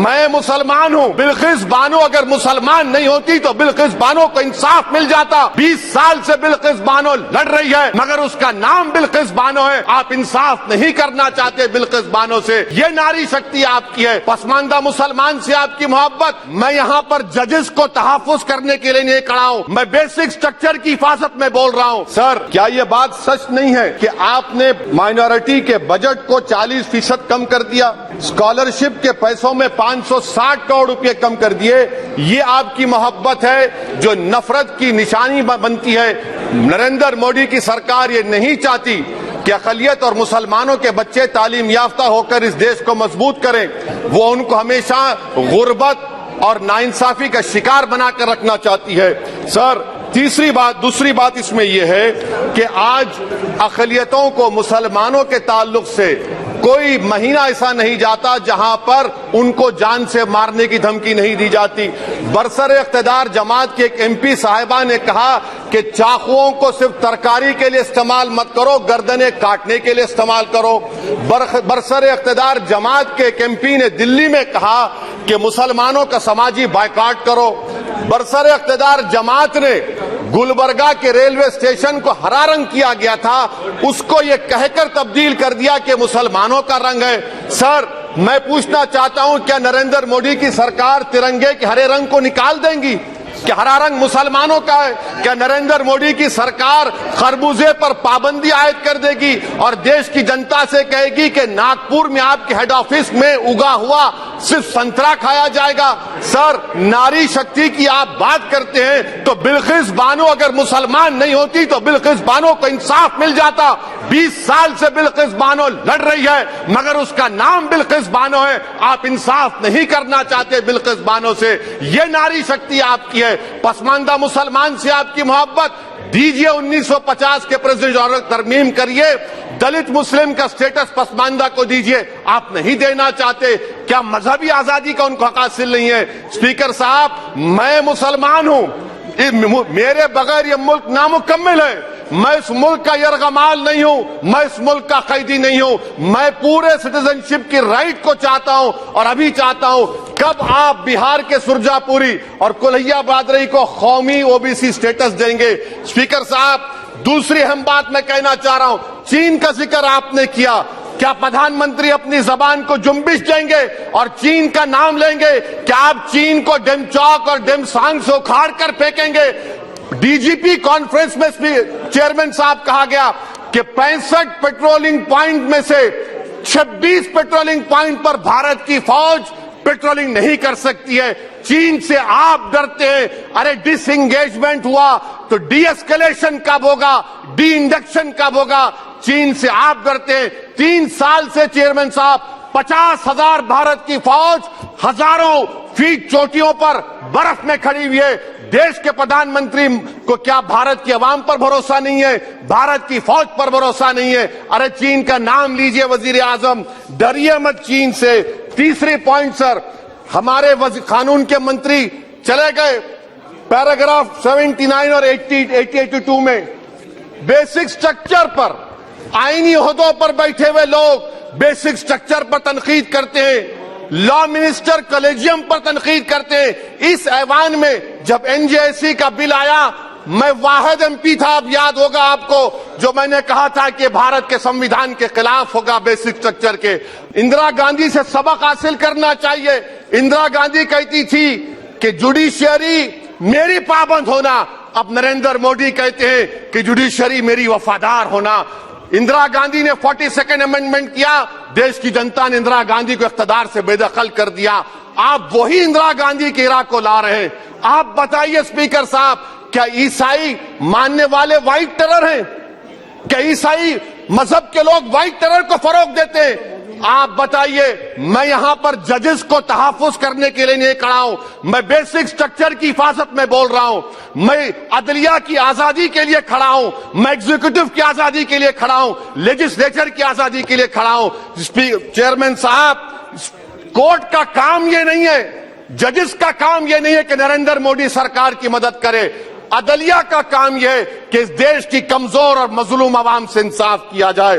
میں مسلمان ہوں، بلقیس بانو اگر مسلمان نہیں ہوتی تو بلقیس بانو کو انصاف مل جاتا۔ 20 سال سے بلقیس بانو لڑ رہی ہے مگر اس کا نام بلقیس بانو ہے۔ آپ انصاف نہیں کرنا چاہتے بلقیس بانو سے، یہ ناری شکتی آپ کی ہے، پسماندہ مسلمان سے آپ کی محبت۔ میں یہاں پر ججز کو تحفظ کرنے کے لیے نہیں کھڑا ہوں، میں بیسک سٹرکچر کی حفاظت میں بول رہا ہوں۔ سر، کیا یہ بات سچ نہیں ہے کہ آپ نے مائنورٹی کے بجٹ کو 40% کم کر دیا، اسکالرشپ کے پیسوں میں 560 کروڑ روپے کم کر دیے؟ یہ آپ کی محبت ہے جو نفرت کی نشانی بنتی ہے۔ نریندر مودی کی سرکار یہ نہیں چاہتی کہ اقلیت اور مسلمانوں کے بچے تعلیم یافتہ ہو کر اس دیش کو مضبوط کریں، وہ ان کو ہمیشہ غربت اور ناانصافی کا شکار بنا کر رکھنا چاہتی ہے۔ سر، دوسری بات اس میں یہ ہے کہ آج اقلیتوں کو مسلمانوں کے تعلق سے کوئی مہینہ ایسا نہیں جاتا جہاں پر ان کو جان سے مارنے کی دھمکی نہیں دی جاتی۔ برسر اقتدار جماعت کے ایک MP صاحبہ نے کہا کہ چاقوؤں کو صرف ترکاری کے لیے استعمال مت کرو، گردنیں کاٹنے کے لیے استعمال کرو۔ برسر اقتدار جماعت کے ایک MP نے دلی میں کہا کہ مسلمانوں کا سماجی بائیکاٹ کرو۔ برسر اقتدار جماعت نے گلبرگہ کے ریلوے اسٹیشن کو ہرا رنگ کیا گیا تھا، اس کو یہ کہہ کر تبدیل کر دیا کہ مسلمانوں کا رنگ ہے۔ سر، میں پوچھنا چاہتا ہوں کیا نریندر مودی کی سرکار ترنگے کے ہرے رنگ کو نکال دیں گی کہ ہرا رنگ مسلمانوں کا ہے؟ کیا نریندر مودی کی سرکار خربوزے پر پابندی عائد کر دے گی اور دیش کی جنتا سے کہے گی کہ ناگپور میں آپ کے ہیڈ آفس میں اگا ہوا صرف سنترا کھایا جائے گا؟ سر، ناری شکتی کی آپ بات کرتے ہیں تو بلقیس بانو اگر مسلمان نہیں ہوتی تو بلقیس بانو کو انصاف مل جاتا۔ 20 سال سے بلقیس بانو لڑ رہی ہے مگر اس کا نام بلقیس بانو ہے۔ آپ انصاف نہیں کرنا چاہتے بلقیس بانو سے، یہ ناری شکتی آپ کی ہے، پسماندہ مسلمان سے آپ کی محبت۔ دیجئے 1950 کے پریزیڈنٹ آرڈر ترمیم کریے، دلت مسلم کا سٹیٹس پسماندہ کو دیجئے، آپ نہیں دینا چاہتے۔ کیا مذہبی آزادی کا ان کو حق حاصل نہیں ہے؟ اسپیکر صاحب، میں مسلمان ہوں، میرے بغیر یہ ملک نامکمل ہے۔ میں اس ملک کا یرغمال نہیں ہوں، میں اس ملک کا قیدی نہیں ہوں، میں پورے سٹیزنشپ کی رائٹ کو چاہتا ہوں اور ابھی چاہتا ہوں۔ کب آپ بہار کے سرجا پوری اور کلہیا برادری کو قومی OBC سٹیٹس دیں گے؟ اسپیکر صاحب، دوسری اہم بات میں کہنا چاہ رہا ہوں، چین کا ذکر آپ نے کیا، کیا پردھان منتری اپنی زبان کو جنبش دیں گے اور چین کا نام لیں گے؟ کیا آپ چین کو ڈیم چوک اور ڈیم سانگ سے اکھاڑ کر پھینکیں گے؟ DGP کانفرنس میں چیئرمین صاحب کہا گیا کہ 65 پیٹرولنگ پوائنٹ میں سے 26 پیٹرولنگ پوائنٹ پر بھارت کی فوج پیٹرولنگ نہیں کر سکتی ہے۔ چین سے آپ ڈرتے ہیں، ارے ڈس انگیجمنٹ ہوا تو ڈی اسکلیشن کب ہوگا، ڈی انڈکشن کب ہوگا؟ چین سے آپ ڈرتے ہیں۔ 3 سال سے چیئرمین صاحب 50,000 بھارت کی فوج ہزاروں فیٹ چوٹیوں پر برف میں کھڑی ہوئی ہے۔ دیش کے پردھان منتری کو کیا بھارت کی عوام پر بھروسہ نہیں ہے، بھارت کی فوج پر بھروسہ نہیں ہے؟ ارے چین کا نام لیجئے وزیر اعظم، ڈریے مت چین سے۔ تیسری پوائنٹ سر، ہمارے قانون کے منتری چلے گئے، پیراگراف 79 اور 82 میں بیسک سٹرکچر پر، آئینی عہدوں پر بیٹھے ہوئے لوگ بیسک سٹرکچر پر تنقید کرتے ہیں، لا منسٹر کلیجیم پر تنقید کرتے ہیں۔ اس ایوان میں جب NJSC کا بل آیا، میں واحد MP تھا، اب یاد ہوگا آپ کو، جو میں نے کہا تھا کہ بھارت کے سمویدھان کے خلاف ہوگا بیسک سٹرکچر کے۔ اندرا گاندھی سے سبق حاصل کرنا چاہیے۔ اندرا گاندھی کہتی تھی کہ جوڈیشری میری پابند ہونا، اب نریندر مودی کہتے ہیں کہ جوڈیشری میری وفادار ہونا۔ اندرا گاندھی نے 42 امینڈمنٹ کیا، دیش کی جنتا نے اندرا گاندھی کو اقتدار سے بے دخل کر دیا۔ آپ وہی اندرا گاندھی کے عراق کو لا رہے ہیں۔ آپ بتائیے اسپیکر صاحب، کیا عیسائی ماننے والے وائٹ ٹیرر ہیں؟ کیا عیسائی مذہب کے لوگ وائٹ ٹیرر کو فروغ دیتے ہیں؟ آپ بتائیے۔ میں یہاں پر ججز کو تحفظ کرنے کے لیے نہیں کھڑا ہوں، میں بیسک سٹرکچر کی حفاظت میں بول رہا ہوں، میں عدلیہ کی آزادی کے لیے کھڑا ہوں، میں ایگزیکٹو کی آزادی کے لیے کھڑا ہوں، لیجسلیچر کی آزادی کے لیے کھڑا ہوں۔ چیئرمین صاحب، کورٹ کا کام یہ نہیں ہے، ججز کا کام یہ نہیں ہے کہ نریندر مودی سرکار کی مدد کرے، عدلیہ کا کام یہ ہے کہ اس دیش کی کمزور اور مظلوم عوام سے انصاف کیا جائے۔